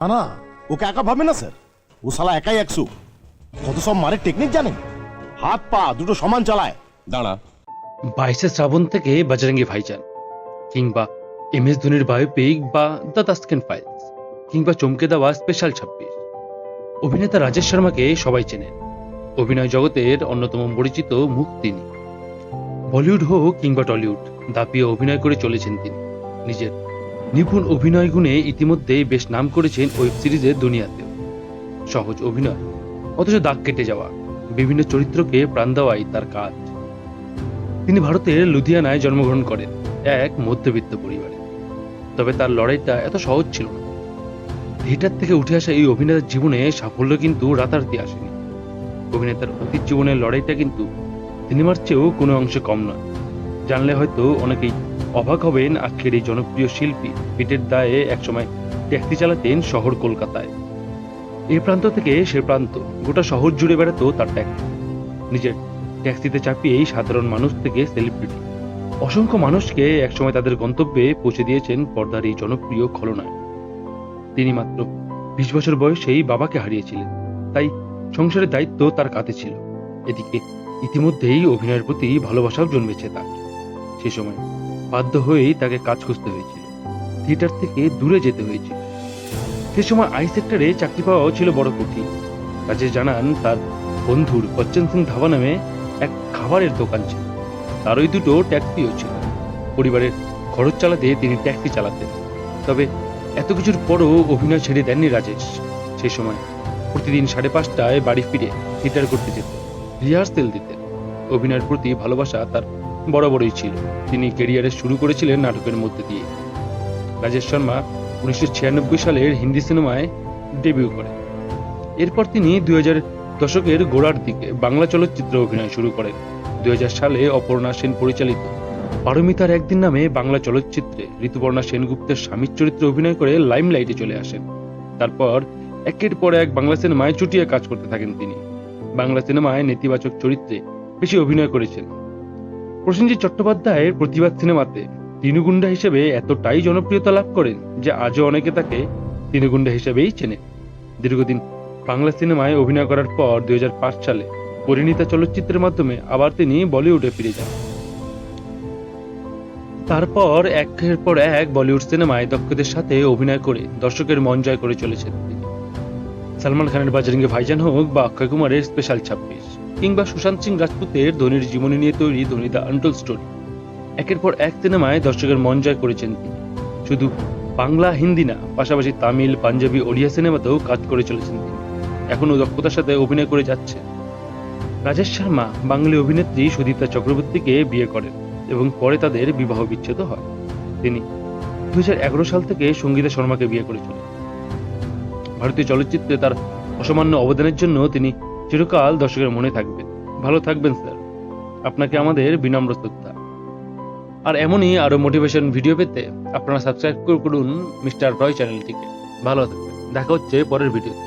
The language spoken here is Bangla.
না না, ওকে একা ভাবে না স্যার, ও শালা একাই একশো। কত সব মারের টেকনিক জানেন, হাত পা দুটো সমান চালায়। দাঁড়া, 22শে শ্রাবণ থেকে বজরঙ্গি ভাইজান, কিংবা MS ধোনির বায়োপিক বা দ্য তাসকেন্ট ফাইলস, কিংবা চমকে দেওয়া স্পেশাল 26, অভিনেতা রাজেশ শর্মাকে সবাই চেনেন। অভিনয় জগতের অন্যতম পরিচিত মুখ তিনি। বলিউড হোক কিংবা টলিউড, দাপিয়ে অভিনয় করে চলেছেন তিনি। নিজের নিপুণ অভিনয় গুণে ইতিমধ্যে বেশ নাম করেছেন ওয়েব সিরিজের দুনিয়াতেও। সহজ অভিনয়, অথচ দাগ কেটে যাওয়া, বিভিন্ন চরিত্রকে প্রাণ দেওয়াই তার কাজ। তিনি ভারতের লুধিয়ানায় জন্মগ্রহণ করেন এক মধ্যবিত্ত পরিবারে। তবে তার লড়াইটা এত সহজ ছিল না। থিয়েটার থেকে উঠে আসা এই অভিনেতার জীবনে সাফল্য কিন্তু রাতারাতি আসেনি। অভিনেতার অতীত জীবনের লড়াইটা কিন্তু সিনেমার চেয়েও কোনো অংশে কম নয়। জানলে হয়তো অনেকেই অবাক হবেন, আজকের এই জনপ্রিয় শিল্পী পেটের দায়ে একসময় ট্যাক্সি চালাতেন শহর কলকাতায়। এ প্রান্ত থেকে সে প্রান্ত, গোটা শহর জুড়ে বেড়াতো তার ট্যাক্সি। নিজের ট্যাক্সিতে চাপিয়েই সাধারণ মানুষ থেকে সেলিব্রিটি অসংখ্য মানুষকে একসময় তাদের গন্তব্যে পৌঁছে দিয়েছেন পর্দার এই জনপ্রিয় খলনায়ক। তিনি মাত্র 20 বছর বয়সেই বাবাকে হারিয়েছিলেন, তাই সংসারের দায়িত্ব তার কাঁধে ছিল। এদিকে ইতিমধ্যেই অভিনয়ের প্রতি ভালোবাসাও জন্মেছে তার। সে সময় বাধ্য হয়েই তাকে কাজ খুঁজতে হয়েছিল, থিয়েটার থেকে দূরে যেতে হয়েছিল। সে সময় আই সেক্টরে চাকরি পাওয়াও ছিল বড় কঠিন। রাজেশ জানান, তার বন্ধুর বচ্চন সিং ধাবা নামে এক খাবারের দোকান ছিল, তারই দুটো ট্যাক্সিও ছিল। পরিবারের খরচ চালাতে তিনি ট্যাক্সি চালাতেন। তবে এত কিছুর পরও অভিনয় ছেড়ে দেননি রাজেশ। সে সময় প্রতিদিন 5:30টায় বাড়ি ফিরে থিয়েটার করতে যেতেন, রিহার্সেল দিতেন। অভিনয়ের প্রতি ভালোবাসা তার বরাবরই ছিল। তিনি ক্যারিয়ারে শুরু করেছিলেন নাটকের মধ্যে দিয়ে। রাজেশ শর্মা 1996 সালের হিন্দি সিনেমায় ডেবিউ করেন। এরপর তিনি 2000 দশকের গোড়ার দিকে বাংলা চলচ্চিত্রে অভিনয় শুরু করেন। 2000 সালে অপর্ণা সেন পরিচালিত পারমিতার একদিন নামে বাংলা চলচ্চিত্রে ঋতুপর্ণা সেনগুপ্তের স্বামীর চরিত্রে অভিনয় করে লাইমলাইটে চলে আসেন। তারপর একের পর এক বাংলা সিনেমায় চুটিয়ে কাজ করতে থাকেন তিনি। বাংলা সিনেমায় নেতিবাচক চরিত্রে বেশি অভিনয় করেছেন। প্রসেনজিৎ চট্টোপাধ্যায়ের প্রতিবাদ সিনেমাতে তিনুগুন্ডা হিসেবে এতটাই জনপ্রিয়তা লাভ করেন যে আজও অনেকে তাকে তিনুগুন্ডা হিসেবেই চেনে। দীর্ঘদিন বাংলা সিনেমায় অভিনয় করার পর 2005 সালে পরিণীতা চলচ্চিত্রের মাধ্যমে আবার তিনি বলিউডে ফিরে যান। তারপর একের পর এক বলিউড সিনেমায় দক্ষতার সাথে অভিনয় করে দর্শকের মন জয় করে চলেছেন তিনি। সালমান খানের বজরঙ্গি ভাইজান হোক বা অক্ষয় কুমারের স্পেশাল 26, কিংবা সুশান্ত সিং রাজপুতের ধোনির জীবনী নিয়ে তৈরি ধোনি দ্য আনটোল্ড স্টোরি, একের পর এক সিনেমায় দর্শকের মন জয় করেছেন তিনি। শুধু বাংলা হিন্দি না, পাশাপাশি তামিল, পাঞ্জাবি, ওড়িয়া সিনেমাতেও কাজ করে চলেছেন তিনি। এখনো দক্ষতার সাথে অভিনয় করে যাচ্ছে। রাজেশ শর্মা বাঙালি অভিনেত্রী সুদীপ্তা চক্রবর্তীকে বিয়ে করেন এবং পরে তাদের বিবাহ বিচ্ছেদ হয়। তিনি 2011 সাল থেকে সঙ্গীতা শর্মাকে বিয়ে করেছিলেন। ভারতীয় চলচ্চিত্রে তার অসামান্য অবদানের জন্য তিনি চিরকাল দর্শকের মনে থাকবেন। ভালো থাকবেন স্যার, আপনাকে আমাদের বিনম্র শ্রদ্ধা। আর এমনই আরো মোটিভেশন ভিডিও পেতে আপনারা সাবস্ক্রাইব করুন মিস্টার রয় চ্যানেলটিকে। ভালো থাকবেন, দেখা হচ্ছে পরের ভিডিওতে।